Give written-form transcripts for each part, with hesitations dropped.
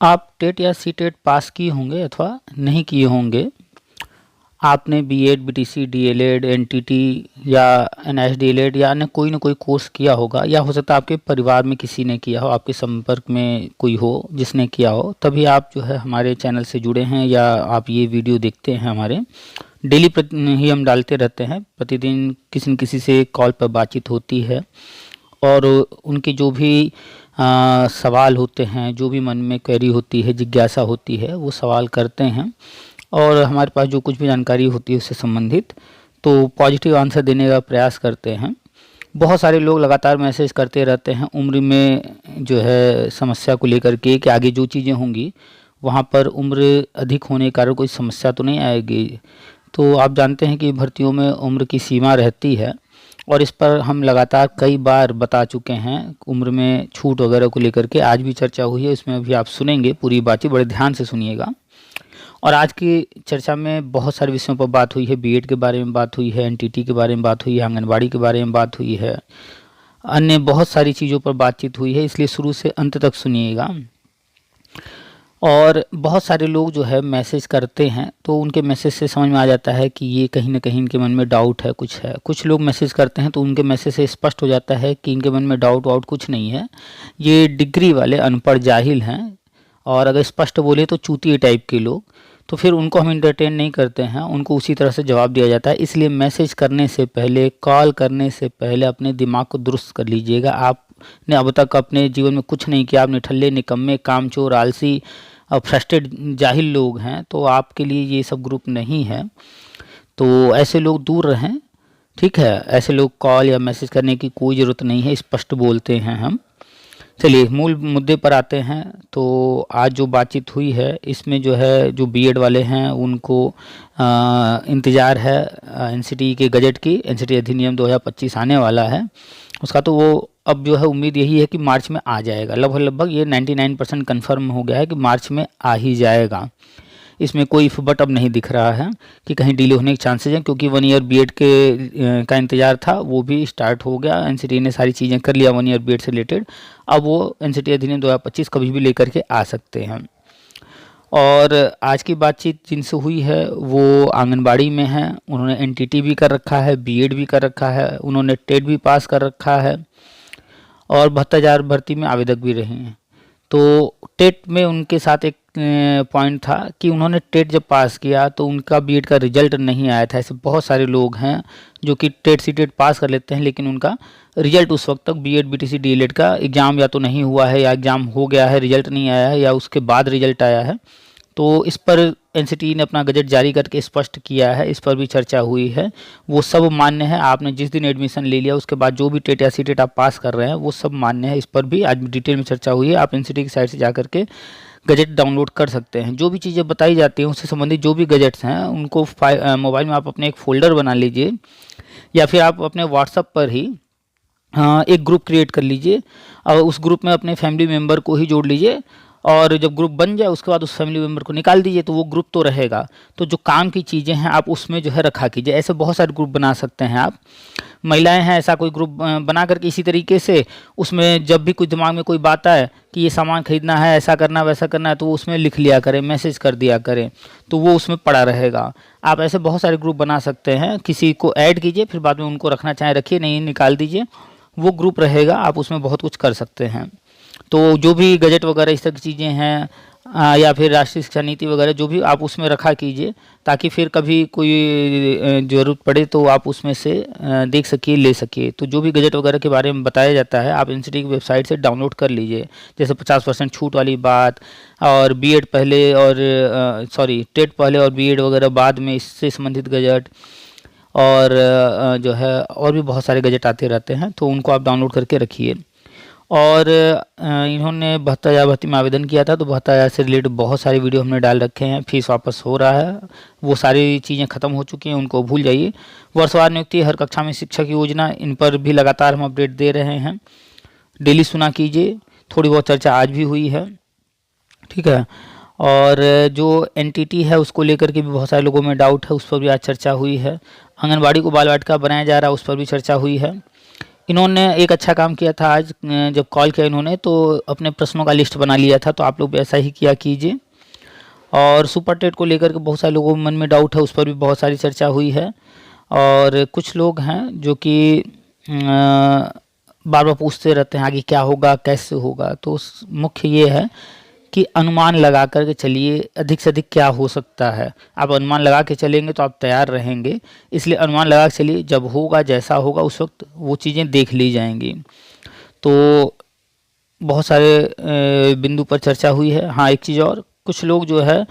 आप टेट या सीटेट पास किए होंगे अथवा नहीं किए होंगे। आपने बीएड, बीटीसी, डीएलएड, एनटीटी या एनएसडीएलएड या अन्य कोई ना कोई कोर्स किया होगा, या हो सकता है आपके परिवार में किसी ने किया हो, आपके संपर्क में कोई हो जिसने किया हो, तभी आप जो है हमारे चैनल से जुड़े हैं या आप ये वीडियो देखते हैं। हमारे डेली ही हम डालते रहते हैं, प्रतिदिन किसी न किसी से कॉल पर बातचीत होती है और उनके जो भी सवाल होते हैं, जो भी मन में क्वेरी होती है, जिज्ञासा होती है, वो सवाल करते हैं और हमारे पास जो कुछ भी जानकारी होती है उससे संबंधित तो पॉजिटिव आंसर देने का प्रयास करते हैं। बहुत सारे लोग लगातार मैसेज करते रहते हैं उम्र में जो है समस्या को लेकर के कि आगे जो चीज़ें होंगी वहाँ पर उम्र अधिक होने के कारण कोई समस्या तो नहीं आएगी। तो आप जानते हैं कि भर्तियों में उम्र की सीमा रहती है और इस पर हम लगातार कई बार बता चुके हैं। उम्र में छूट वगैरह को लेकर के आज भी चर्चा हुई है, इसमें अभी आप सुनेंगे पूरी बातचीत, बड़े ध्यान से सुनिएगा। और आज की चर्चा में बहुत सारे विषयों पर बात हुई है। बीएड के बारे में बात हुई है, एनटीटी के बारे में बात हुई है, आंगनबाड़ी के बारे में बात हुई है, अन्य बहुत सारी चीज़ों पर बातचीत हुई है, इसलिए शुरू से अंत तक सुनिएगा। और बहुत सारे लोग जो है मैसेज करते हैं तो उनके मैसेज से समझ में आ जाता है कि ये कहीं ना कहीं इनके मन में डाउट है, कुछ है। कुछ लोग मैसेज करते हैं तो उनके मैसेज से स्पष्ट हो जाता है कि इनके मन में डाउट वाउट कुछ नहीं है, ये डिग्री वाले अनपढ़ जाहिल हैं और अगर स्पष्ट बोले तो चूतिए टाइप के लोग। तो फिर उनको हम इंटरटेन नहीं करते हैं, उनको उसी तरह से जवाब दिया जाता है। इसलिए मैसेज करने से पहले, कॉल करने से पहले अपने दिमाग को दुरुस्त कर लीजिएगा। आपने अब तक अपने जीवन में कुछ नहीं किया, आप निठल्ले, निकम्मे, कामचोर, आलसी और फ्रस्ट्रेट जाहिल लोग हैं, तो आपके लिए ये सब ग्रुप नहीं है। तो ऐसे लोग दूर रहें, ठीक है। ऐसे लोग कॉल या मैसेज करने की कोई ज़रूरत नहीं है, स्पष्ट बोलते हैं हम। चलिए मूल मुद्दे पर आते हैं। तो आज जो बातचीत हुई है इसमें जो है जो बीएड वाले हैं उनको इंतज़ार है एनसीटी के गजट की। एनसीटी अधिनियम 2025 आने वाला है उसका, तो वो अब जो है उम्मीद यही है कि मार्च में आ जाएगा। लगभग ये 99% कन्फर्म हो गया है कि मार्च में आ ही जाएगा। इसमें कोई इफ बट अब नहीं दिख रहा है कि कहीं डिले होने के चांसेस हैं, क्योंकि 1 ईयर बीएड के का इंतज़ार था वो भी स्टार्ट हो गया। एनसीटी ने सारी चीज़ें कर लिया 1 ईयर बीएड से रिलेटेड। अब वो एनसीटी अधिनियम 2025 कभी भी लेकर के आ सकते हैं। और आज की बातचीत जिनसे हुई है वो आंगनबाड़ी में है, उन्होंने एनटीटी भी कर रखा है, बीएड भी कर रखा है, उन्होंने टेट भी पास कर रखा है और 72,000 भर्ती में आवेदक भी रहे हैं। तो टेट में उनके साथ एक पॉइंट था कि उन्होंने टेट जब पास किया तो उनका बीएड का रिजल्ट नहीं आया था। ऐसे बहुत सारे लोग हैं जो कि टेट सीटेट पास कर लेते हैं लेकिन उनका रिजल्ट उस वक्त तक बीएड, बीटीसी, डीएलएड का एग्ज़ाम या तो नहीं हुआ है या एग्ज़ाम हो गया है, रिजल्ट नहीं आया है, या उसके बाद रिजल्ट आया है। तो इस पर एनसीटी ने अपना गजट जारी करके स्पष्ट किया है, इस पर भी चर्चा हुई है। वो सब मान्य है। आपने जिस दिन एडमिशन ले लिया उसके बाद जो भी टेट या सीटेट आप पास कर रहे हैं वो सब मान्य है। इस पर भी आज डिटेल में चर्चा हुई है। आप एनसीटी की साइट से जा करके गजट डाउनलोड कर सकते हैं। जो भी चीज़ें बताई जाती हैं उससे संबंधित जो भी गजट्स हैं उनको मोबाइल में आप अपने एक फ़ोल्डर बना लीजिए या फिर आप अपने व्हाट्सएप पर ही एक ग्रुप क्रिएट कर लीजिए और उस ग्रुप में अपने फैमिली मेम्बर को ही जोड़ लीजिए और जब ग्रुप बन जाए उसके बाद उस फैमिली मेम्बर को निकाल दीजिए तो वो ग्रुप तो रहेगा। तो जो काम की चीज़ें हैं आप उसमें जो है रखा कीजिए। ऐसे बहुत सारे ग्रुप बना सकते हैं आप। महिलाएं हैं, ऐसा कोई ग्रुप बना करके इसी तरीके से उसमें जब भी कुछ दिमाग में कोई बात आए कि ये सामान खरीदना है, ऐसा करना वैसा करना है, तो वो उसमें लिख लिया करें, मैसेज कर दिया करें, तो वो उसमें पड़ा रहेगा। आप ऐसे बहुत सारे ग्रुप बना सकते हैं। किसी को ऐड कीजिए, फिर बाद में उनको रखना चाहें रखिए, नहीं निकाल दीजिए, वो ग्रुप रहेगा। आप उसमें बहुत कुछ कर सकते हैं। तो जो भी गजट वगैरह इस तरह की चीज़ें हैं या फिर राष्ट्रीय शिक्षा नीति वगैरह जो भी आप उसमें रखा कीजिए ताकि फिर कभी कोई ज़रूरत पड़े तो आप उसमें से देख सकिए, ले सकिए। तो जो भी गजट वगैरह के बारे में बताया जाता है आप एनसीटी की वेबसाइट से डाउनलोड कर लीजिए। जैसे 50% छूट वाली बात और बीएड पहले और टेट पहले और बीएड वगैरह बाद में, इससे संबंधित गजट और जो है और भी बहुत सारे गजट आते रहते हैं, तो उनको आप डाउनलोड करके रखिए। और इन्होंने 72,000 भर्ती में आवेदन किया था तो 72,000 से रिलेटेड बहुत सारे वीडियो हमने डाल रखे हैं। फीस वापस हो रहा है, वो सारी चीज़ें ख़त्म हो चुकी हैं, उनको भूल जाइए। वर्षवार नियुक्ति, हर कक्षा में शिक्षक योजना, इन पर भी लगातार हम अपडेट दे रहे हैं। डेली सुना कीजिए, थोड़ी बहुत चर्चा आज भी हुई है, ठीक है। और जो एनटीटी है उसको लेकर के भी बहुत सारे लोगों में डाउट है, उस पर भी आज चर्चा हुई है। आंगनबाड़ी को बाल वाटिका बनाया जा रहा है, उस पर भी चर्चा हुई है। इन्होंने एक अच्छा काम किया था आज, जब कॉल किया इन्होंने तो अपने प्रश्नों का लिस्ट बना लिया था, तो आप लोग भी ऐसा ही किया कीजिए। और सुपर टेट को लेकर के बहुत सारे लोगों के मन में डाउट है, उस पर भी बहुत सारी चर्चा हुई है। और कुछ लोग हैं जो कि बार बार पूछते रहते हैं आगे क्या होगा, कैसे होगा। तो मुख्य ये है कि अनुमान लगा करके चलिए, अधिक से अधिक क्या हो सकता है। आप अनुमान लगा के चलेंगे तो आप तैयार रहेंगे, इसलिए अनुमान लगा के चलिए, जब होगा जैसा होगा उस वक्त वो चीज़ें देख ली जाएंगी। तो बहुत सारे बिंदु पर चर्चा हुई है। हाँ, एक चीज़ और, कुछ लोग जो है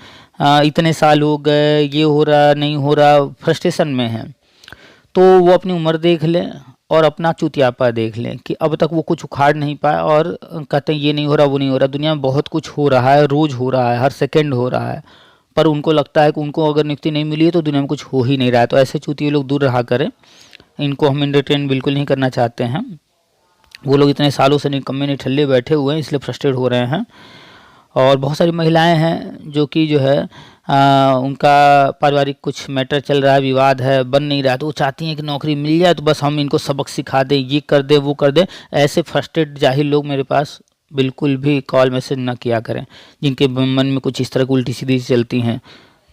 इतने साल हो गए, ये हो रहा नहीं हो रहा, फ्रस्ट्रेशन में है, तो वो अपनी उम्र देख लें और अपना चुतियापा देख लें कि अब तक वो कुछ उखाड़ नहीं पाया और कहते हैं ये नहीं हो रहा, वो नहीं हो रहा। दुनिया में बहुत कुछ हो रहा है, रोज़ हो रहा है, हर सेकंड हो रहा है, पर उनको लगता है कि उनको अगर नियुक्ति नहीं मिली है तो दुनिया में कुछ हो ही नहीं रहा है। तो ऐसे चुतिये लोग दूर रहा करें, इनको हम एंटरटेन बिल्कुल नहीं करना चाहते हैं। वो लोग इतने सालों से निकम्मे निठल्ले बैठे हुए हैं, इसलिए फ्रस्ट्रेट हो रहे हैं। और बहुत सारी महिलाएं हैं जो कि जो है उनका पारिवारिक कुछ मैटर चल रहा है, विवाद है, बन नहीं रहा, तो वो चाहती हैं कि नौकरी मिल जाए तो बस हम इनको सबक सिखा दें, ये कर दें, वो कर दें। ऐसे फ्रस्ट्रेट जाहिल लोग मेरे पास बिल्कुल भी कॉल मैसेज ना किया करें, जिनके मन में कुछ इस तरह की उल्टी सीधी चलती हैं।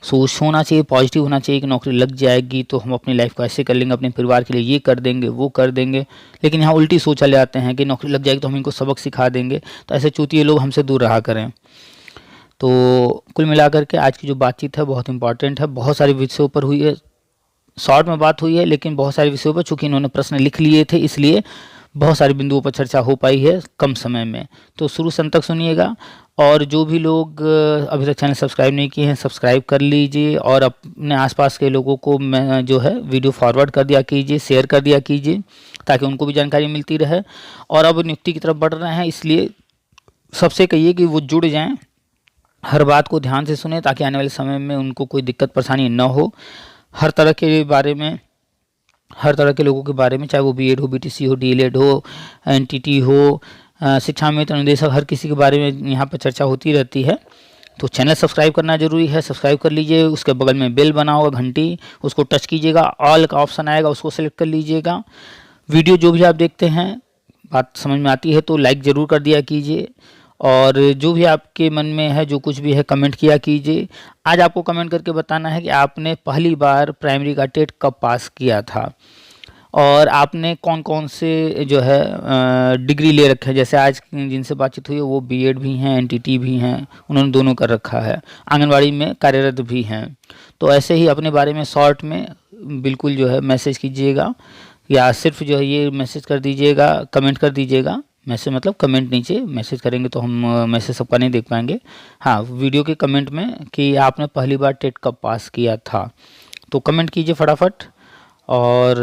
सोच होना चाहिए, पॉजिटिव होना चाहिए कि नौकरी लग जाएगी तो हम अपनी लाइफ को ऐसे कर लेंगे, अपने परिवार के लिए ये कर देंगे, वो कर देंगे। लेकिन यहाँ उल्टी सोच चले आते हैं कि नौकरी लग जाएगी तो हम इनको सबक सिखा देंगे। तो ऐसे चूतिए लोग हमसे दूर रहा करें। तो कुल मिलाकर के आज की जो बातचीत है बहुत इंपॉर्टेंट है, बहुत सारे विषयों पर हुई है, शॉर्ट में बात हुई है, लेकिन बहुत सारे विषयों पर चूंकि इन्होंने प्रश्न लिख लिए थे इसलिए बहुत सारे बिंदुओं पर चर्चा हो पाई है कम समय में। तो शुरू से अंत तक सुनिएगा। और जो भी लोग अभी तक चैनल सब्सक्राइब नहीं किए हैं सब्सक्राइब कर लीजिए, और अपने आसपास के लोगों को मैं जो है वीडियो फॉरवर्ड कर दिया कीजिए, शेयर कर दिया कीजिए, ताकि उनको भी जानकारी मिलती रहे। और अब नियुक्ति की तरफ बढ़ रहे हैं, इसलिए सबसे कहिए कि वो जुड़ जाएं, हर बात को ध्यान से सुने, ताकि आने वाले समय में उनको कोई दिक्कत परेशानी न हो। हर तरह के बारे में, हर तरह के लोगों के बारे में, चाहे वो बीएड हो, बीटीसी हो, डीएलएड हो, एनटीटी हो, शिक्षा मित्र अनुदेशक, हर किसी के बारे में यहाँ पर चर्चा होती रहती है। तो चैनल सब्सक्राइब करना जरूरी है, सब्सक्राइब कर लीजिए। उसके बगल में बेल बना होगा घंटी, उसको टच कीजिएगा, ऑल का ऑप्शन आएगा, उसको सेलेक्ट कर लीजिएगा। वीडियो जो भी आप देखते हैं बात समझ में आती है तो लाइक ज़रूर कर दिया कीजिए, और जो भी आपके मन में है, जो कुछ भी है, कमेंट किया कीजिए। आज आपको कमेंट करके बताना है कि आपने पहली बार प्राइमरी का टेट कब पास किया था, और आपने कौन कौन से जो है डिग्री ले रखे हैं। जैसे आज जिनसे बातचीत हुई है वो बीएड भी हैं, एनटीटी भी हैं, उन्होंने दोनों कर रखा है, आंगनवाड़ी में कार्यरत भी हैं। तो ऐसे ही अपने बारे में शॉर्ट में बिल्कुल जो है मैसेज कीजिएगा, या सिर्फ जो है ये मैसेज कर दीजिएगा, कमेंट कर दीजिएगा। मैसेज मतलब कमेंट, नीचे मैसेज करेंगे तो हम मैसेज सबका नहीं देख पाएंगे। हाँ, वीडियो के कमेंट में कि आपने पहली बार टेट कब पास किया था, तो कमेंट कीजिए फटाफट। और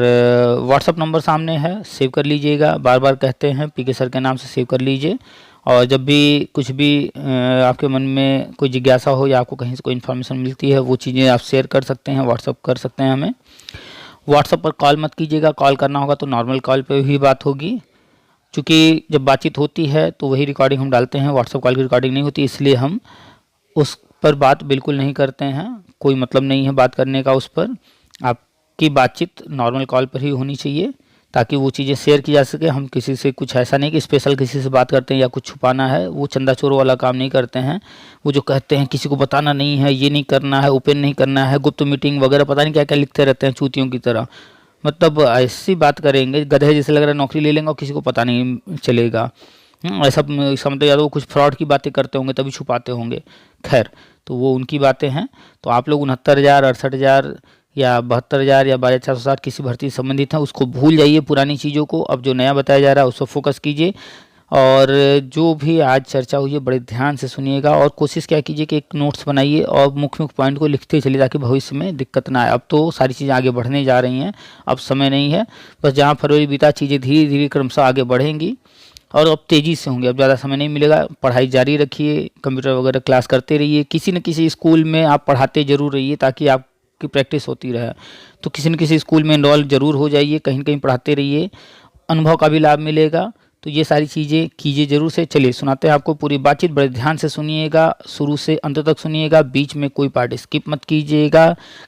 व्हाट्सअप नंबर सामने है, सेव कर लीजिएगा, बार बार कहते हैं पीके सर के नाम से सेव कर लीजिए। और जब भी कुछ भी आपके मन में कोई जिज्ञासा हो या आपको कहीं से कोई इन्फॉर्मेशन मिलती है, वो चीज़ें आप शेयर कर सकते हैं, व्हाट्सअप कर सकते हैं हमें। व्हाट्सअप पर कॉल मत कीजिएगा, कॉल करना होगा तो नॉर्मल कॉल पे ही बात होगी, क्योंकि जब बातचीत होती है तो वही रिकॉर्डिंग हम डालते हैं, व्हाट्सअप कॉल की रिकॉर्डिंग नहीं होती, इसलिए हम उस पर बात बिल्कुल नहीं करते हैं। कोई मतलब नहीं है बात करने का उस पर। आपकी बातचीत नॉर्मल कॉल पर ही होनी चाहिए, ताकि वो चीज़ें शेयर की जा सके। हम किसी से कुछ ऐसा नहीं कि स्पेशल किसी से बात करते हैं या कुछ छुपाना है, वो चंदा चोरों वाला काम नहीं करते हैं। वो जो कहते हैं किसी को बताना नहीं है, ये नहीं करना है, ओपन नहीं करना है, गुप्त मीटिंग वगैरह पता नहीं क्या क्या लिखते रहते हैं चूतियों की तरह। मतलब ऐसी बात करेंगे गधे जैसे लग रहा है, नौकरी ले लेंगे और किसी को पता नहीं चलेगा। ऐसा समझते या तो वो कुछ फ्रॉड की बातें करते होंगे तभी छुपाते होंगे। खैर, तो वो उनकी बातें हैं। तो आप लोग 69,000, 68,000 या 72,000 या 12,460 किसी भर्ती से संबंधित हैं, उसको भूल जाइए पुरानी चीज़ों को। अब जो नया बताया जा रहा है उस पर फोकस कीजिए। और जो भी आज चर्चा हुई है बड़े ध्यान से सुनिएगा, और कोशिश क्या कीजिए कि एक नोट्स बनाइए और मुख्य मुख्य पॉइंट को लिखते चलिए, ताकि भविष्य में दिक्कत ना आए। अब तो सारी चीज़ें आगे बढ़ने जा रही हैं, अब समय नहीं है। बस जहाँ फरवरी बीता चीज़ें धीरे धीरे क्रमशः आगे बढ़ेंगी, और अब तेज़ी से होंगी। अब ज़्यादा समय नहीं मिलेगा। पढ़ाई जारी रखिए, कंप्यूटर वगैरह क्लास करते रहिए, किसी न किसी स्कूल में आप पढ़ाते ज़रूर रहिए, ताकि आपकी प्रैक्टिस होती रहे। तो किसी न किसी स्कूल में इनरोल ज़रूर हो जाइए, कहीं न कहीं पढ़ाते रहिए, अनुभव का भी लाभ मिलेगा। तो ये सारी चीज़ें कीजिए जरूर से। चलिए सुनाते हैं आपको पूरी बातचीत, बड़े ध्यान से सुनिएगा, शुरू से अंत तक सुनिएगा, बीच में कोई पार्ट स्किप मत कीजिएगा,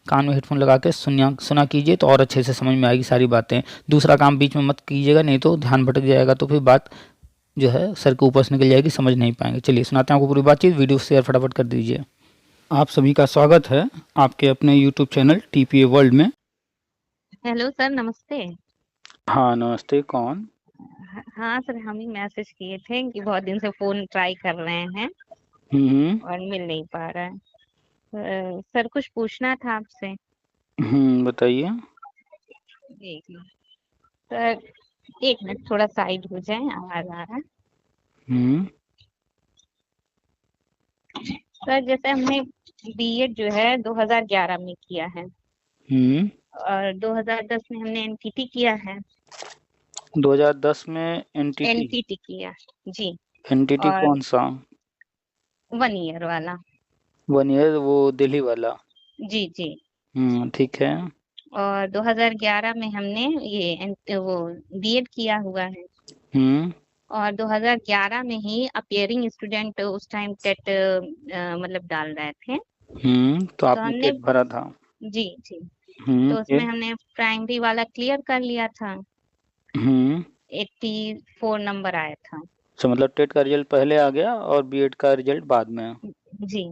कान में हेडफोन लगा के सुना कीजिए तो और अच्छे से समझ में आएगी सारी बातें। दूसरा काम बीच में मत कीजिएगा, नहीं तो ध्यान भटक जाएगा, तो फिर बात जो है सर के ऊपर से निकल जाएगी, समझ नहीं पाएंगे। चलिए सुनाते हैं आपको पूरी बातचीत, वीडियो शेयर फटाफट कर दीजिए। आप सभी का स्वागत है आपके अपने यूट्यूब चैनल TPA वर्ल्ड में। हेलो सर, नमस्ते। हाँ नमस्ते, कौन? हाँ सर, हम ही मैसेज किए थे कि बहुत दिन से फोन ट्राई कर रहे हैं और मिल नहीं पा रहा है। सर कुछ पूछना था आपसे। बताइए। एक मिनट सर, एक मिनट थोड़ा साइड हो जाए, आवाज आ रहा है। सर जैसे हमने बीएड जो है 2011 में किया है और 2010 में हमने एनटीटी किया है। 2010 में एनटीटी? एनटीटी किया जी। एनटीटी और कौन सा? 1 ईयर वाला। 1 ईयर, वो दिल्ली वाला? जी जी। ठीक है। और 2011 में हमने वो बीएड किया हुआ है। हम्म और 2011 में ही अपियरिंग स्टूडेंट उस टाइम टेट मतलब डाल रहे थे। तो तो आपने हमने टेट भरा था? जी जी, तो उसमें फिर? हमने प्राइमरी वाला क्लियर कर लिया था। हम्म 84 नंबर आया था। तो मतलब टेट का रिजल्ट पहले आ गया और बीएड का रिजल्ट बाद में? जी,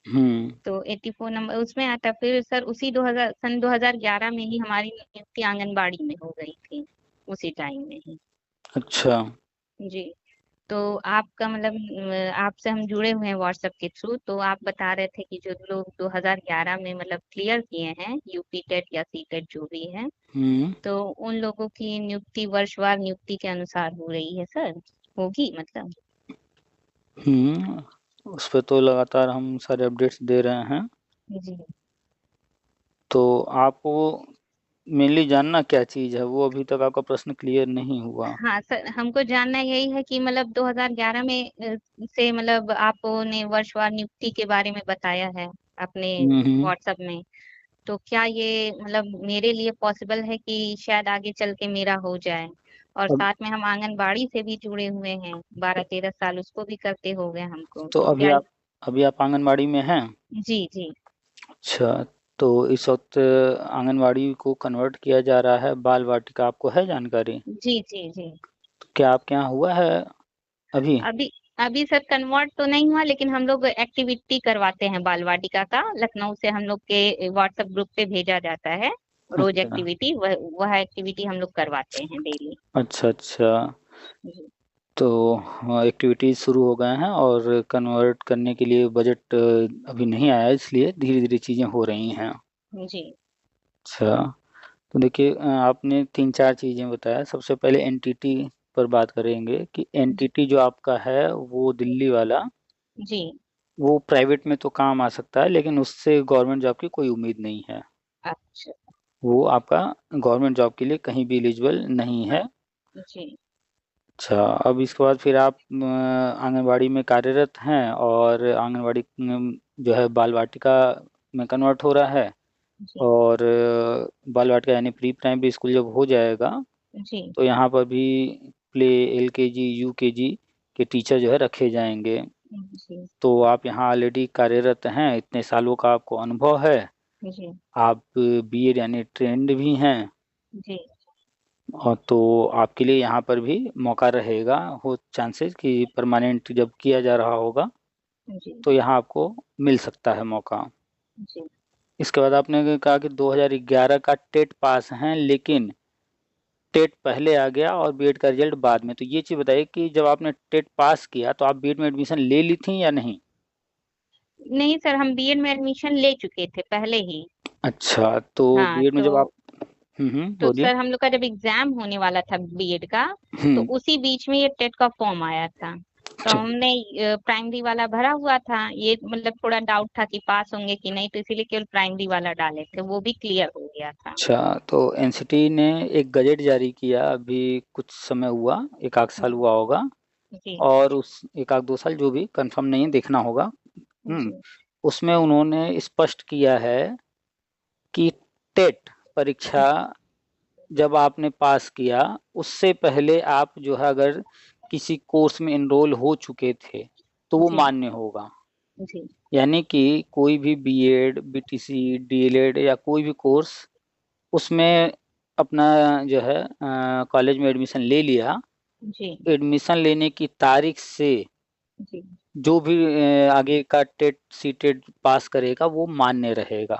हम्म तो 84 नंबर उसमें आता। फिर सर उसी 2011 में ही हमारी नियुक्ति आंगनबाड़ी में हो गई थी, उसी टाइम में ही। अच्छा। जी, तो आपका मतलब आपसे हम जुड़े हुए हैं व्हाट्सएप के थ्रू। तो आप बता रहे थे कि जो लोग 2011 में मतलब क्लियर किए हैं यूपी टेट या सी टेट जो भी है, हम्म तो उन लोगों की नियुक्ति वर्षवार नियुक्ति के अनुसार हो रही है सर, होगी मतलब? उस पर तो लगातार हम सारे अपडेट्स दे रहे हैं। जी तो आपको मेनली जानना क्या चीज़ है, वो अभी तक आपका प्रश्न क्लियर नहीं हुआ। हाँ सर, हमको जानना यही है कि मतलब 2011 में से मतलब आपने वर्षवार नियुक्ति के बारे में बताया है अपने हम्म व्हाट्सएप में। तो क्या ये मतलब मेरे लिए पॉसिबल है कि शायद आगे चल के मेरा हो जाए? और अब साथ में हम आंगनबाड़ी से भी जुड़े हुए हैं, 12-13 साल उसको भी करते हो गए हमको। तो तो अभी क्या? आप आंगनबाड़ी में हैं? जी जी। अच्छा। तो इस वक्त आंगनवाड़ी को कन्वर्ट किया जा रहा है बाल वाटिका, आपको है जानकारी? जी जी जी। तो क्या आपके यहाँ हुआ है अभी? अभी अभी सर कन्वर्ट तो नहीं हुआ, लेकिन हम लोग एक्टिविटी करवाते हैं बाल वाटिका का। लखनऊ से हम लोग के व्हाट्सएप ग्रुप पे भेजा जाता है रोज अच्छा एक्टिविटी। वह एक्टिविटी हम लोग करवाते हैं डेली। अच्छा अच्छा। जी तो हाँ, एक्टिविटीज शुरू हो गए हैं और कन्वर्ट करने के लिए बजट अभी नहीं आया, इसलिए धीरे धीरे चीज़ें हो रही हैं। जी अच्छा। तो देखिए, आपने तीन चार चीज़ें बताया। सबसे पहले एनटीटी पर बात करेंगे कि एनटीटी जो आपका है वो दिल्ली वाला, जी। वो प्राइवेट में तो काम आ सकता है लेकिन उससे गवर्नमेंट जॉब की कोई उम्मीद नहीं है। अच्छा। वो आपका गवर्नमेंट जॉब के लिए कहीं भी एलिजिबल नहीं है। जी अच्छा, अब इसके बाद फिर आप आंगनबाड़ी में कार्यरत हैं और आंगनबाड़ी जो है बाल वाटिका में कन्वर्ट हो रहा है। जी और बाल वाटिका यानी प्री प्राइमरी स्कूल जब हो जाएगा जी तो यहाँ पर भी प्ले, एलकेजी, यूकेजी के टीचर जो है रखे जाएंगे। जी तो आप यहाँ ऑलरेडी कार्यरत हैं, इतने सालों का आपको अनुभव है, जी आप बीएड यानी ट्रेंड भी हैं, जी और तो आपके लिए यहाँ पर भी मौका रहेगा। हो चांसेस कि परमानेंट जब किया जा रहा होगा जी तो यहाँ आपको मिल सकता है मौका। जी। इसके बाद आपने कहा कि 2011 का टेट पास हैं, लेकिन टेट पहले आ गया और बीएड का रिजल्ट बाद में। तो ये चीज़ बताइए कि जब आपने टेट पास किया तो आप बीएड में एडमिशन ले ली थी या नहीं? नहीं सर, हम बीएड में एडमिशन ले चुके थे पहले ही। अच्छा, तो हाँ, बीएड में जब आप तो बोलिए। सर हम लोग का जब एग्जाम होने वाला था बीएड का, तो हम्म उसी बीच में ये टेट का फॉर्म आया था। तो चलिए। हमने प्राइमरी वाला भरा हुआ था। ये मतलब थोड़ा डाउट था कि पास होंगे कि नहीं, तो इसीलिए केवल प्राइमरी वाला डाले थे, वो भी क्लियर हो गया था। अच्छा, तो एनसीटी ने एक गजेट जारी किया, अभी कुछ समय हुआ, एक आध साल जी हुआ होगा, जी और उस एक आध दो साल जो भी कंफर्म नहीं है, देखना होगा। हम्म जी उसमें उन्होंने स्पष्ट किया है कि टेट परीक्षा जब आपने पास किया उससे पहले आप जो है अगर किसी कोर्स में एनरोल हो चुके थे तो वो जी मान्य होगा। जी यानी कि कोई भी बीएड, बीटीसी, डीएलएड या कोई भी कोर्स उसमें अपना जो है कॉलेज में एडमिशन ले लिया, जी एडमिशन लेने की तारीख से जी जो भी आगे का टेट सीटेट पास करेगा वो मान्य रहेगा।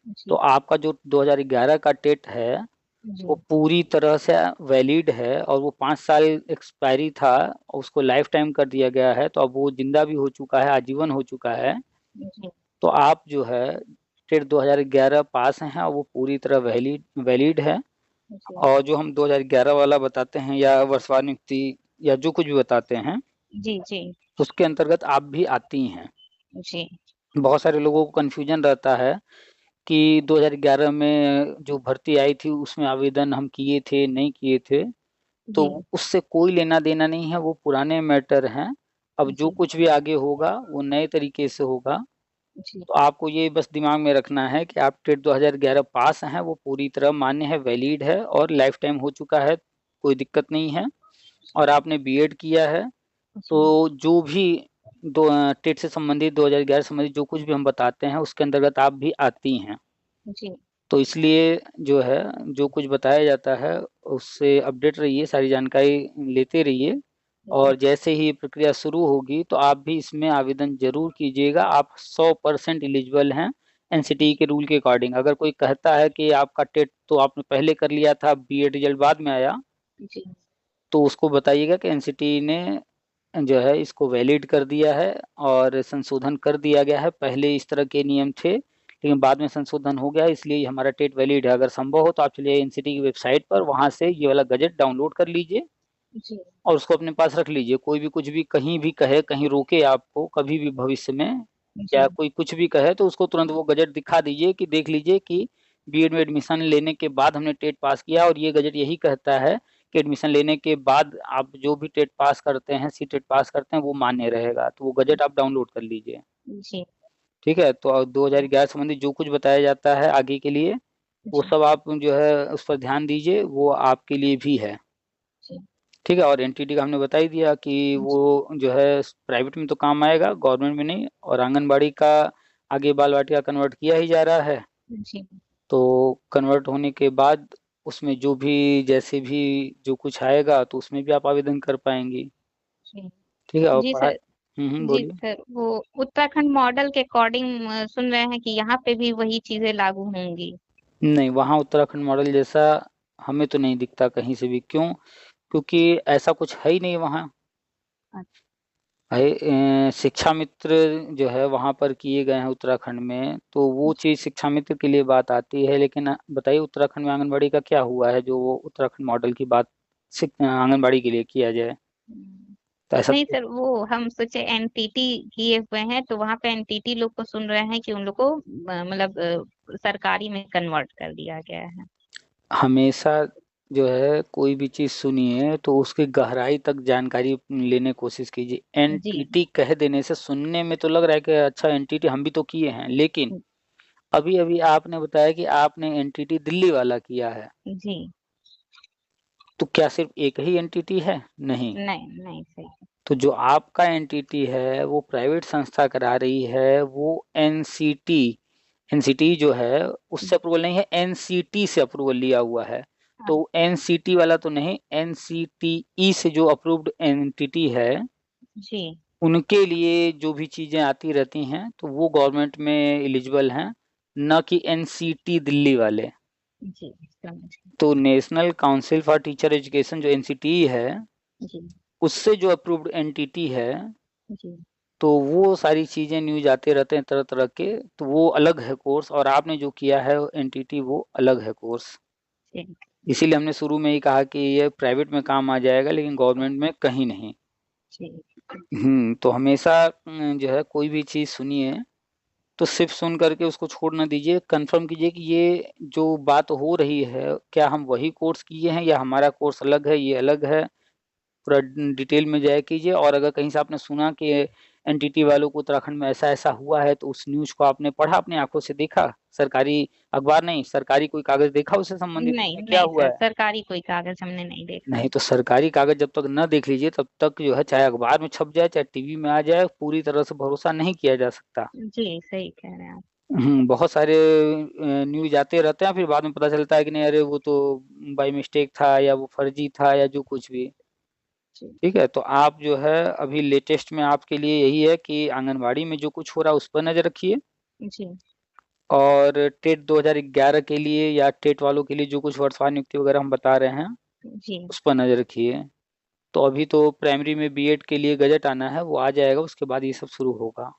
तो जी आपका जो 2011 का टेट है जी वो पूरी तरह से वैलिड है, और वो 5 साल एक्सपायरी था, उसको लाइफ टाइम कर दिया गया है, तो अब वो जिंदा भी हो चुका है, आजीवन हो चुका है। जी तो आप जो है टेट 2011 पास हैं और वो पूरी तरह वैलिड वैलिड है। जी और जो हम 2011 वाला बताते हैं या वर्षवार नियुक्ति या जो कुछ भी बताते हैं जी जी उसके अंतर्गत आप भी आती हैं। जी बहुत सारे लोगों को कन्फ्यूजन रहता है कि 2011 में जो भर्ती आई थी उसमें आवेदन हम किए थे नहीं किए थे, तो जी उससे कोई लेना देना नहीं है, वो पुराने मैटर हैं। अब जो जी कुछ भी आगे होगा वो नए तरीके से होगा। जी तो आपको ये बस दिमाग में रखना है कि आप टेट 2011 पास हैं, वो पूरी तरह मान्य है, वैलिड है और लाइफ टाइम हो चुका है, कोई दिक्कत नहीं है। और आपने बीएड किया है, तो जी जो भी दो टेट से संबंधित 2011 संबंधित जो कुछ भी हम बताते हैं उसके अंतर्गत आप भी आती हैं। जी तो इसलिए जो है जो कुछ बताया जाता है उससे अपडेट रहिए, सारी जानकारी लेते रहिए। जी और जैसे ही प्रक्रिया शुरू होगी तो आप भी इसमें आवेदन जरूर कीजिएगा। आप 100% एलिजिबल हैं एनसीटी के रूल के अकॉर्डिंग। अगर कोई कहता है कि आपका टेट तो आपने पहले कर लिया था, बीएड रिजल्ट बाद में आया, जी तो उसको बताइएगा कि एनसीटी ने जो है इसको वैलिड कर दिया है और संशोधन कर दिया गया है। पहले इस तरह के नियम थे लेकिन बाद में संशोधन हो गया है, इसलिए हमारा टेट वैलिड है। अगर संभव हो तो आप चलिए एनसीटी की वेबसाइट पर, वहां से ये वाला गजट डाउनलोड कर लीजिए जी और उसको अपने पास रख लीजिए। कोई भी कुछ भी कहीं भी कहे, कहीं रोके आपको कभी भी भविष्य में, या जी कोई कुछ भी कहे, तो उसको तुरंत वो गजट दिखा दीजिए कि देख लीजिए कि बीएड में एडमिशन लेने के बाद हमने टेट पास किया और ये गजट यही कहता है कि एडमिशन लेने के बाद आप जो भी टेट पास करते हैं, सी टेट पास करते हैं, वो मान्य रहेगा। तो वो गजट आप डाउनलोड कर लीजिए। जी ठीक है, तो 2011 संबंधी जो कुछ बताया जाता है आगे के लिए वो जी सब आप जो है उस पर ध्यान दीजिए, वो आपके लिए भी है। जी ठीक है, और एनटीटी का हमने बता ही दिया कि वो जो है प्राइवेट में तो काम आएगा, गवर्नमेंट में नहीं। और आंगनबाड़ी का आगे बाल वाटिका कन्वर्ट किया ही जा रहा है, जी तो कन्वर्ट होने के बाद उसमें जो भी जैसे भी जो कुछ आएगा तो उसमें भी आप आवेदन कर पाएंगी। जी ठीक है, और जी पढ़ाई। सर। जी बोलिए। सर, वो उत्तराखंड मॉडल के अकॉर्डिंग सुन रहे हैं कि यहाँ पे भी वही चीजें लागू होंगी। नहीं, वहाँ उत्तराखंड मॉडल जैसा हमें तो नहीं दिखता कहीं से भी। क्यों? क्योंकि ऐसा कुछ है ही नहीं वहाँ। है शिक्षा मित्र जो है वहाँ पर किए गए हैं उत्तराखंड में, तो वो चीज़ शिक्षा मित्र के लिए बात आती है। लेकिन बताइए उत्तराखंड में आंगनबाड़ी का क्या हुआ है जो वो उत्तराखंड मॉडल की बात आंगनबाड़ी के लिए किया जाए? हम्म, तो ऐसा नहीं तो। सर, वो हम सोचे एनटीटी किए हुए हैं तो वहां पे एनटीटी लोग को सुन रहे हैं कि उन लोग को मतलब सरकारी में कन्वर्ट कर दिया गया है। हमेशा जो है कोई भी चीज़ सुनिए तो उसकी गहराई तक जानकारी लेने की कोशिश कीजिए। जी एनटीटी कह देने से सुनने में तो लग रहा है कि अच्छा एनटीटी हम भी तो किए हैं, लेकिन अभी अभी आपने बताया कि आपने एनटीटी दिल्ली वाला किया है, जी तो क्या सिर्फ एक ही एनटीटी है? नहीं। नहीं नहीं सही। तो जो आपका एनटीटी है वो प्राइवेट संस्था करा रही है, वो एनसीटी, एनसीटी जो है उससे अप्रूवल नहीं है, एनसीटी से अप्रूवल लिया हुआ है। तो एनसीटी वाला तो नहीं, एनसीटीई से जो अप्रूव्ड एंटिटी है जी उनके लिए जो भी चीज़ें आती रहती हैं तो वो गवर्नमेंट में एलिजिबल हैं, न कि एनसीटी दिल्ली वाले। जी समझ गई। तो national council for teacher education जो एनसीटी है जी उससे जो अप्रूव्ड एंटिटी है, जी तो वो सारी चीज़ें न्यूज आते रहते हैं तरह तरह के, तो वो अलग है कोर्स, और आपने जो किया है एनटीटी वो अलग है कोर्स। ठीक। इसीलिए हमने शुरू में ही कहा कि ये प्राइवेट में काम आ जाएगा लेकिन गवर्नमेंट में कहीं नहीं। ठीक। तो हमेशा जो है कोई भी चीज़ सुनिए तो सिर्फ सुन करके उसको छोड़ ना दीजिए, कंफर्म कीजिए कि ये जो बात हो रही है क्या हम वही कोर्स किए हैं या हमारा कोर्स अलग है, ये अलग है। पूरा डिटेल में जाया कीजिए। और अगर कहीं से आपने सुना कि एनटीटी वालों को उत्तराखंड में ऐसा ऐसा हुआ है तो उस न्यूज़ को आपने पढ़ा, अपनी आंखों से देखा, सरकारी अखबार नहीं, सरकारी कोई कागज देखा उससे संबंधित, नहीं उसमें क्या नहीं हुआ सर, है? सरकारी कोई कागज हमने नहीं देखा नहीं है। तो सरकारी कागज जब तक न देख लीजिए तब तक जो है, चाहे अखबार में छप जाए चाहे टीवी में आ जाए, पूरी तरह से भरोसा नहीं किया जा सकता। जी सही कह रहे हैं आप। बहुत सारे न्यूज आते रहते हैं, फिर बाद में पता चलता है कि नहीं, अरे वो तो बाई मिस्टेक था या वो फर्जी था या जो कुछ भी। जी ठीक है, तो आप जो है अभी लेटेस्ट में आपके लिए यही है कि आंगनवाड़ी में जो कुछ हो रहा है उस पर नजर रखिए, जी और टेट 2011 के लिए या टेट वालों के लिए जो कुछ वर्षवार नियुक्ति वगैरह हम बता रहे हैं जी। उस पर नजर रखिए। तो अभी तो प्राइमरी में बीएड के लिए गजट आना है, वो आ जाएगा, उसके बाद ये सब शुरू होगा।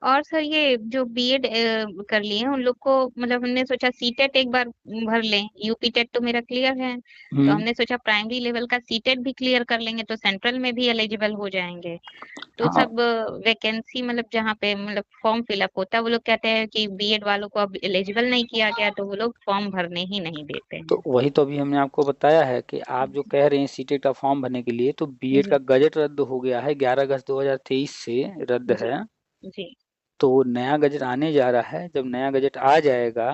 और सर ये जो बीएड कर लिए हैं उन लोग को मतलब हमने सोचा सीटेट एक बार भर लें, यूपी टेट तो मेरा क्लियर है, तो हम्म। हमने सोचा प्राइमरी लेवल का सीटेट भी क्लियर कर लेंगे तो सेंट्रल में भी एलिजिबल हो जाएंगे। तो हाँ, सब वैकेंसी मतलब जहाँ पे मतलब फॉर्म फिलअप होता है वो लोग कहते हैं कि बीएड वालों को अब एलिजिबल नहीं किया गया, तो वो लोग फॉर्म भरने ही नहीं देते तो हैं। वही तो अभी हमने आपको बताया है कि आप जो कह रहे हैं सीटेट का फॉर्म भरने के लिए, तो बीएड का जी गजट रद्द हो गया है, 11 अगस्त 2023 से रद्द जी है। जी तो नया गजट आने जा रहा है, जब नया गजट आ जाएगा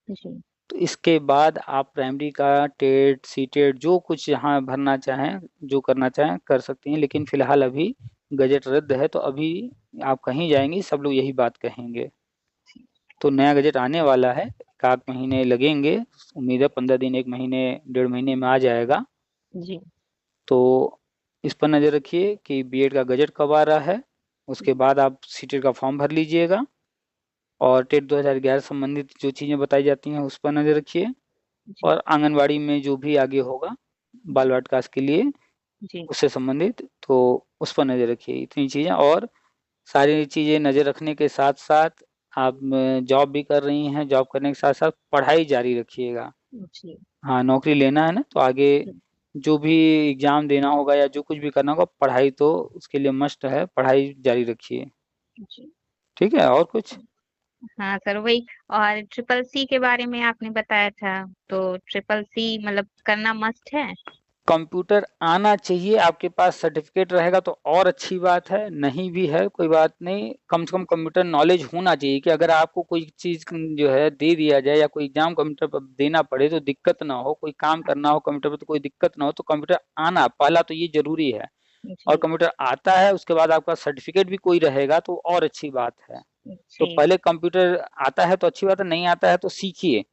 जी तो इसके बाद आप प्राइमरी का टेट सीटेट जो कुछ यहाँ भरना चाहें, जो करना चाहें कर सकती हैं, लेकिन फिलहाल अभी गजट रद्द है, तो अभी आप कहीं जाएंगी सब लोग यही बात कहेंगे। तो नया गजट आने वाला है, एक आध महीने लगेंगे, उम्मीद है 15 दिन, एक महीने, 1.5 महीने में आ जाएगा। जी तो इस पर नज़र रखिए कि बीएड का गजट कब आ रहा है, उसके बाद आप सीटेट का फॉर्म भर लीजिएगा, और टेट 2011 संबंधित जो चीज़ें बताई जाती हैं उस पर नज़र रखिए, जी और आंगनवाड़ी में जो भी आगे होगा बाल वाटिका के लिए जी उससे संबंधित, तो उस पर नज़र रखिए। इतनी चीज़ें, और सारी चीज़ें नज़र रखने के साथ साथ आप जॉब भी कर रही हैं, जॉब करने के साथ साथ पढ़ाई जारी रखिएगा। जी हाँ, नौकरी लेना है ना, तो आगे जो भी एग्ज़ाम देना होगा या जो कुछ भी करना होगा, पढ़ाई तो उसके लिए मस्ट है, पढ़ाई जारी रखिए। जी। ठीक है, और कुछ? हाँ सर वही, और ट्रिपल सी के बारे में आपने बताया था, तो ट्रिपल सी मतलब करना मस्ट है। कंप्यूटर आना चाहिए, आपके पास सर्टिफिकेट रहेगा तो और अच्छी बात है, नहीं भी है कोई बात नहीं, कम से कम कंप्यूटर नॉलेज होना चाहिए कि अगर आपको कोई चीज़ जो है दे दिया जाए या कोई एग्जाम कंप्यूटर पर देना पड़े तो दिक्कत ना हो, कोई काम करना हो कंप्यूटर पर तो कोई दिक्कत ना हो, तो कंप्यूटर आना पहला तो ये जरूरी है। और जी कंप्यूटर आता है उसके बाद आपका सर्टिफिकेट भी कोई रहेगा तो और अच्छी बात है। तो जी पहले कंप्यूटर आता है तो अच्छी बात है, नहीं आता है तो सीखिए,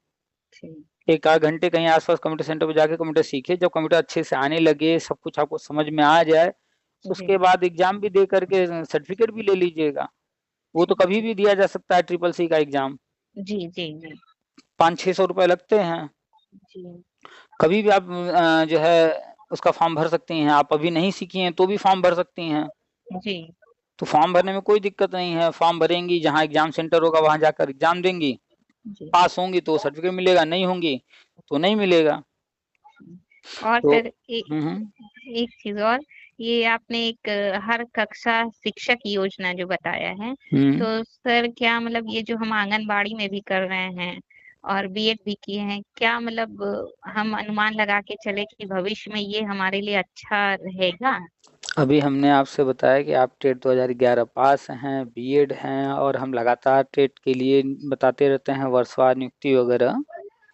जी एक आध घंटे कहीं आसपास कंप्यूटर सेंटर पे जाके कंप्यूटर सीखे, जब कंप्यूटर अच्छे से आने लगे, सब कुछ आपको समझ में आ जाए, जी उसके बाद एग्जाम भी दे करके सर्टिफिकेट भी ले लीजिएगा। वो तो कभी जी भी दिया जा सकता है, ट्रिपल सी का एग्जाम, जी जी जी 500-600 रुपये लगते हैं, जी कभी भी आप जो है उसका फॉर्म भर सकती हैं। आप अभी नहीं सीखी हैं तो भी फॉर्म भर सकती हैं, जी तो फॉर्म भरने में कोई दिक्कत नहीं है, फॉर्म भरेंगी, जहाँ एग्जाम सेंटर होगा वहाँ जाकर एग्जाम देंगी, जी। पास होंगी तो सर्टिफिकेट मिलेगा, नहीं होंगी तो नहीं मिलेगा। और तो सर एक चीज और, ये आपने एक हर कक्षा शिक्षक योजना जो बताया है, हम्म तो सर क्या मतलब ये जो हम आंगनबाड़ी में भी कर रहे हैं और बीएड भी किए हैं, क्या मतलब हम अनुमान लगा के चले कि भविष्य में ये हमारे लिए अच्छा रहेगा। अभी हमने आपसे बताया कि आप टेट 2011 पास हैं, बीएड हैं, और हम लगातार टेट के लिए बताते रहते हैं वर्षवार नियुक्ति वगैरह।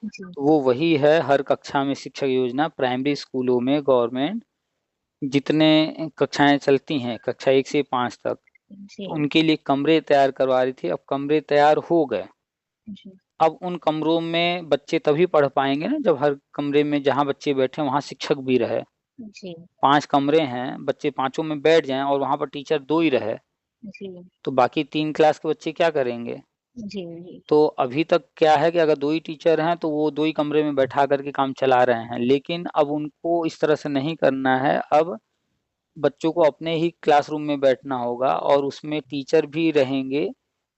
जी तो वो वही है, हर कक्षा में शिक्षक योजना, प्राइमरी स्कूलों में गवर्नमेंट जितने कक्षाएं चलती हैं, कक्षा 1 से 5 तक, जी उनके लिए कमरे तैयार करवा रही थी, अब कमरे तैयार हो गए। जी अब उन कमरों में बच्चे तभी पढ़ पाएंगे ना जब हर कमरे में जहाँ बच्चे बैठे वहाँ शिक्षक भी रहे। जी 5 कमरे हैं, बच्चे पांचों में बैठ जाएं और वहाँ पर टीचर दो ही रहे, जी तो बाकी 3 क्लास के बच्चे क्या करेंगे? जी जी तो अभी तक क्या है कि अगर दो ही टीचर हैं तो वो दो ही कमरे में बैठा करके काम चला रहे हैं, लेकिन अब उनको इस तरह से नहीं करना है। अब बच्चों को अपने ही क्लासरूम में बैठना होगा और उसमें टीचर भी रहेंगे।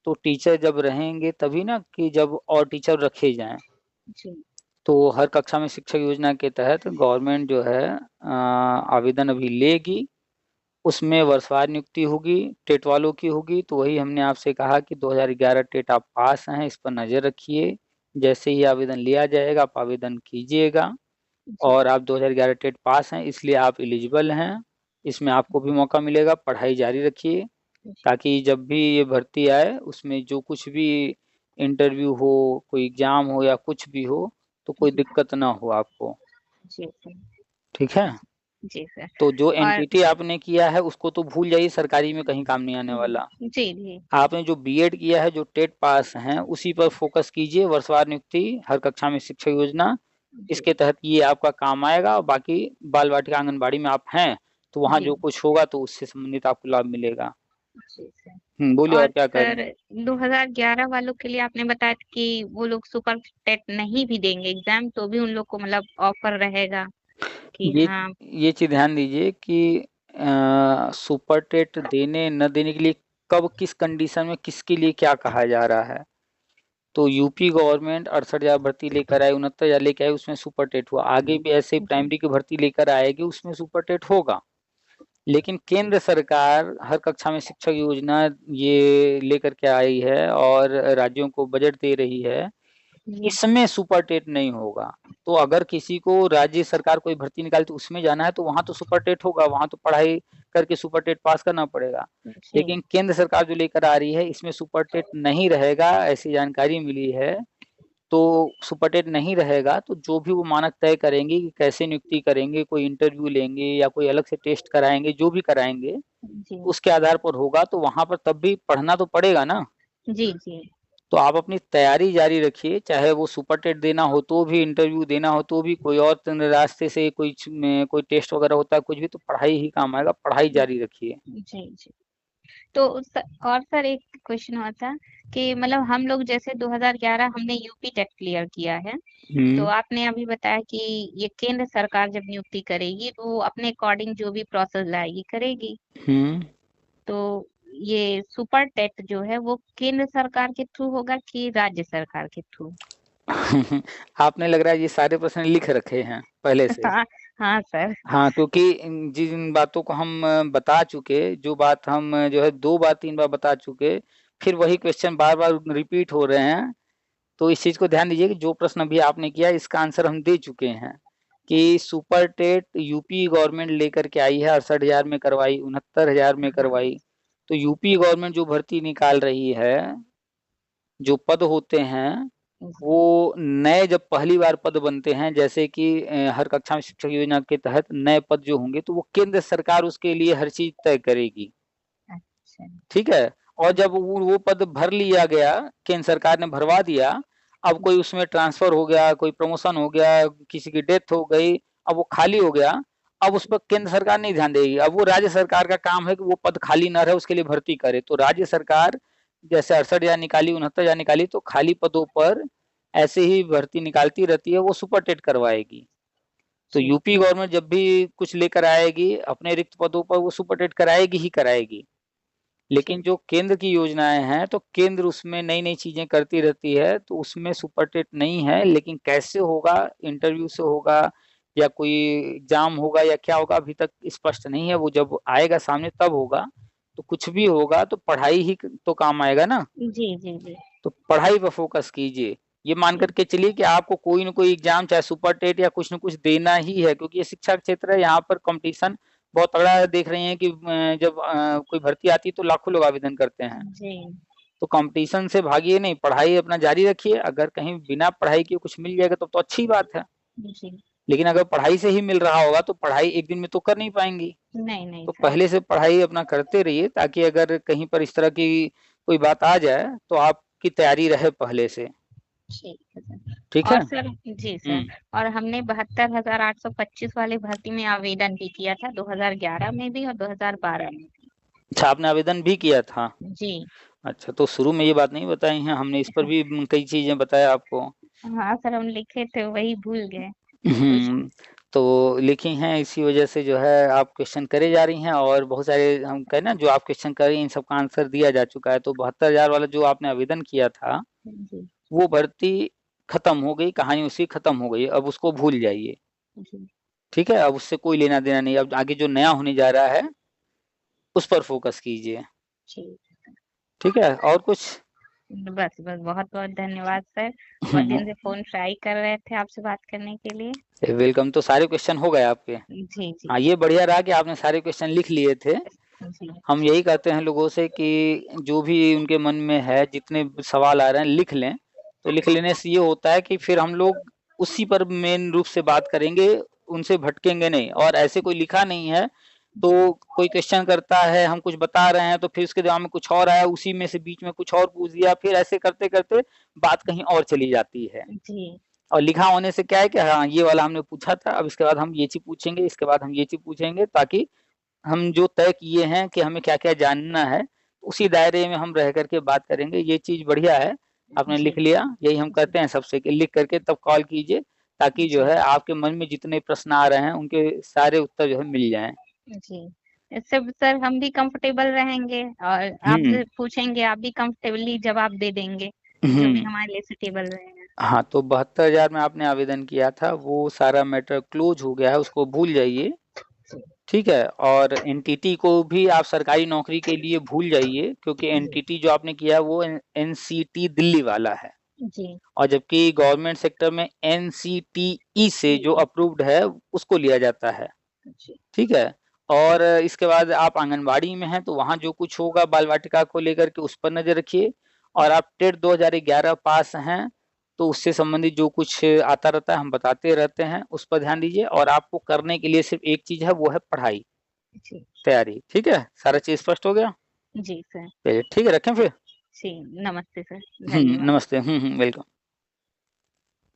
तो टीचर जब रहेंगे तभी ना कि जब और टीचर रखे जाएं। जी तो हर कक्षा में शिक्षक योजना के तहत गवर्नमेंट जो है आवेदन अभी लेगी, उसमें वर्षवार नियुक्ति होगी, टेट वालों की होगी। तो वही हमने आपसे कहा कि 2011 टेट आप पास हैं, इस पर नज़र रखिए, जैसे ही आवेदन लिया जाएगा आप आवेदन कीजिएगा। जी और आप 2011 टेट पास हैं इसलिए आप एलिजिबल हैं, इसमें आपको भी मौका मिलेगा, पढ़ाई जारी रखिए, जी ताकि जब भी ये भर्ती आए उसमें जो कुछ भी इंटरव्यू हो, कोई एग्जाम हो या कुछ भी हो, तो कोई जी दिक्कत ना हो आपको। जी सर। ठीक है। जी सर। तो जो और एनटीटी आपने किया है उसको तो भूल जाइए, सरकारी में कहीं काम नहीं आने वाला। जी जी आपने जो बीएड किया है, जो टेट पास हैं, उसी पर फोकस कीजिए। वर्षवार नियुक्ति, हर कक्षा में शिक्षक योजना, जी इसके तहत ये आपका काम आएगा। बाकी बाल वाटिका आंगनबाड़ी में आप हैं तो वहाँ जी जो कुछ होगा तो उससे संबंधित आपको लाभ मिलेगा। जी सर। बोलिए और और क्या कह रहे सर, हैं। 2011 वालों के लिए आपने बताया था कि वो लोग सुपर टेट नहीं भी देंगे एग्जाम, तो भी उन लोग को मतलब ऑफर रहेगा कि ये हाँ। ये चीज ध्यान दीजिए कि सुपर टेट देने न देने के लिए कब, किस कंडीशन में, किसके लिए क्या कहा जा रहा है। तो यूपी गवर्नमेंट 68,000 भर्ती लेकर आई, 69,000 लेकर आई, उसमें सुपर टेट हुआ। आगे भी ऐसे ही जी प्राइमरी की भर्ती लेकर आएगी, उसमें सुपर टेट होगा। लेकिन केंद्र सरकार हर कक्षा में शिक्षक योजना ये लेकर के आई है और राज्यों को बजट दे रही है, जी इसमें सुपर टेट नहीं होगा। तो अगर किसी को राज्य सरकार कोई भर्ती निकालती उसमें जाना है तो वहां तो सुपर टेट होगा, वहां तो पढ़ाई करके सुपर टेट पास करना पड़ेगा। जी लेकिन केंद्र सरकार जो लेकर आ रही है इसमें सुपर टेट नहीं रहेगा, ऐसी जानकारी मिली है। तो सुपर टेट नहीं रहेगा तो जो भी वो मानक तय करेंगे कि कैसे नियुक्ति करेंगे, कोई इंटरव्यू लेंगे या कोई अलग से टेस्ट कराएंगे, जो भी कराएंगे जी उसके आधार पर होगा। तो वहां पर तब भी पढ़ना तो पड़ेगा ना। जी जी तो आप अपनी तैयारी जारी रखिए, चाहे वो सुपर टेट देना हो तो भी, इंटरव्यू देना हो तो भी, कोई और रास्ते से कोई टेस्ट वगैरह होता है कुछ भी, तो पढ़ाई ही काम आएगा, पढ़ाई जारी रखिए। जी जी। तो और सर एक क्वेश्चन और था कि मतलब हम लोग जैसे 2011 हमने यूपी टेट क्लियर किया है, तो हम्म। आपने अभी बताया कि ये केंद्र सरकार जब नियुक्ति करेगी तो वो अपने अकॉर्डिंग जो भी प्रोसेस लाएगी करेगी। हम्म। तो ये सुपर टेट जो है वो केंद्र सरकार के थ्रू होगा कि राज्य सरकार के थ्रू? आपने लग रहा है ये सारे प्रश्न लिख रखे हैं पहले से। हाँ हाँ सर। हाँ, क्योंकि जिन बातों को हम बता चुके, जो बात हम जो है 2 बार 3 बार बता चुके, फिर वही क्वेश्चन बार बार रिपीट हो रहे हैं। तो इस चीज को ध्यान दीजिए कि जो प्रश्न अभी आपने किया इसका आंसर हम दे चुके हैं कि सुपर टेट यूपी गवर्नमेंट लेकर के आई है, 68,000 में करवाई, 69,000 में करवाई। तो यूपी गवर्नमेंट जो भर्ती निकाल रही है, जो पद होते हैं, वो नए जब पहली बार पद बनते हैं, जैसे कि हर कक्षा में शिक्षक योजना के तहत नए पद जो होंगे तो वो केंद्र सरकार उसके लिए हर चीज तय करेगी। अच्छा। ठीक है। और जब वो पद भर लिया गया, केंद्र सरकार ने भरवा दिया, अब कोई उसमें ट्रांसफर हो गया, कोई प्रमोशन हो गया, किसी की डेथ हो गई, अब वो खाली हो गया, अब उस पर केंद्र सरकार नहीं ध्यान देगी। अब वो राज्य सरकार का काम है कि वो पद खाली न रहे उसके लिए भर्ती करे। तो राज्य सरकार जैसे 68,000 निकाली, 69,000 निकाली, तो खाली पदों पर ऐसे ही भर्ती निकालती रहती है, वो सुपर टेट करवाएगी। तो ठीक यूपी गवर्नमेंट जब भी कुछ लेकर आएगी अपने रिक्त पदों पर, वो सुपर टेट कराएगी ही कराएगी। लेकिन ठीक। जो केंद्र की योजनाएं हैं तो केंद्र उसमें नई नई चीजें करती रहती है, तो उसमें सुपर टेट नहीं है। लेकिन कैसे होगा, इंटरव्यू से होगा या कोई एग्जाम होगा या क्या होगा, अभी तक स्पष्ट नहीं है। वो जब आएगा सामने तब होगा। तो कुछ भी होगा तो पढ़ाई ही तो काम आएगा ना। जी जी जी। तो पढ़ाई पर फोकस कीजिए। ये मान ठीक। करके चलिए कि आपको कोई ना कोई एग्जाम, चाहे सुपर टेट या कुछ ना कुछ देना ही है, क्योंकि ये शिक्षा क्षेत्र है, यहाँ पर कंपटीशन बहुत तगड़ा है। देख रहे हैं कि जब कोई भर्ती आती है तो लाखों लोग आवेदन करते हैं। जी तो कंपटीशन से भागिए नहीं, पढ़ाई अपना जारी रखिए। अगर कहीं बिना पढ़ाई के कुछ मिल जाएगा तो अच्छी बात है। जी। लेकिन अगर पढ़ाई से ही मिल रहा होगा तो पढ़ाई एक दिन में तो कर नहीं पाएंगी। नहीं नहीं तो सर। पहले से पढ़ाई अपना करते रहिए, ताकि अगर कहीं पर इस तरह की कोई बात आ जाए तो आपकी तैयारी रहे पहले से। ठीक है सर। ठीक है। और सर जी सर, और हमने 72,825 वाले भर्ती में आवेदन भी किया था 2011 में भी और 2012 में भी। अच्छा, आपने आवेदन भी किया था। जी। अच्छा, तो शुरू में ये बात नहीं बताई हैं हमने, इस पर भी कई चीजें बताया आपको। हाँ सर, हम लिखे थे वही भूल गए कुछ। हम्म। तो लिखी हैं, इसी वजह से जो है आप क्वेश्चन करे जा रही हैं, और बहुत सारे हम कहें ना जो आप क्वेश्चन कर रही हैं इन सबका आंसर दिया जा चुका है। तो 72,000 वाला जो आपने आवेदन किया था, जी वो भर्ती खत्म हो गई, कहानी उसकी खत्म हो गई, अब उसको भूल जाइए। जी। ठीक है, अब उससे कोई लेना देना नहीं। अब आगे जो नया होने जा रहा है उस पर फोकस कीजिए। ठीक। ठीक है, और कुछ। बस बस, बहुत बहुत धन्यवाद सर। बहुत दिन से फोन ट्राई कर रहे थे आपसे बात करने के लिए। वेलकम। तो सारे क्वेश्चन हो गए आपके। जी जी। हाँ, ये बढ़िया रहा कि आपने सारे क्वेश्चन लिख लिए थे। जी, हम यही कहते हैं लोगों से कि जो भी उनके मन में है, जितने सवाल आ रहे हैं लिख लें। तो लिख लेने से ये होता है कि फिर हम लोग उसी पर मेन रूप से बात करेंगे, उनसे भटकेंगे नहीं। और ऐसे कोई लिखा नहीं है, तो कोई क्वेश्चन करता है, हम कुछ बता रहे हैं, तो फिर उसके दिमाग में कुछ और आया, उसी में से बीच में कुछ और पूछ दिया, फिर ऐसे करते-करते बात कहीं और चली जाती है। जी, और लिखा होने से क्या है कि हाँ, ये वाला हमने पूछा था, अब इसके बाद हम ये चीज़ पूछेंगे, इसके बाद हम ये चीज़ पूछेंगे, ताकि हम जो तय किए हैं कि हमें क्या-क्या जानना है, उसी दायरे में हम रह कर के बात करेंगे। ये चीज़ बढ़िया है, आपने जी, लिख लिया। यही हम जी, कहते हैं सबसे कि लिख करके तब कॉल कीजिए, ताकि जो जी, है आपके मन में जितने प्रश्न आ रहे हैं, उनके सारे उत्तर जो है मिल जाएँ। जी। इससे सर हम भी कंफर्टेबल रहेंगे और हुँ, आपसे पूछेंगे, आप भी कंफर्टेबली जवाब दे देंगे, जो भी हुँ। हमारे लिए सूटेबल रहेगा। हाँ, तो 72,000 में आपने आवेदन किया था, वो सारा मैटर क्लोज़ हो गया है, उसको भूल जाइए, जी, ठीक है? और एनटीटी को भी आप सरकारी नौकरी के लिए भूल जाइए, क्योंकि जी, एनटीटी जो आपने किया है, वो एनसीटी दिल्ली वाला है। जी, और जबकि गवर्नमेंट सेक्टर में एनसीटीई से जो अप्रूव्ड है, उसको लिया जाता है, जी, ठीक है? और इसके बाद आप आंगनबाड़ी में हैं, तो वहाँ जो कुछ होगा बाल-वाटिका को लेकर के उस पर नज़र रखिए। और आप टेट 2011 पास हैं, तो उससे संबंधित जो कुछ आता रहता है, हम बताते रहते हैं, उस पर ध्यान दीजिए। और आपको करने के लिए सिर्फ़ एक चीज़ है, वो है पढ़ाई, जी, तैयारी, ठीक है? सारा चीज़ स्पष्ट हो गया? जी सर। चलिए ठीक है, रखें फिर? जी, नमस्ते सर, धन्यवाद। नमस्ते। वेलकम।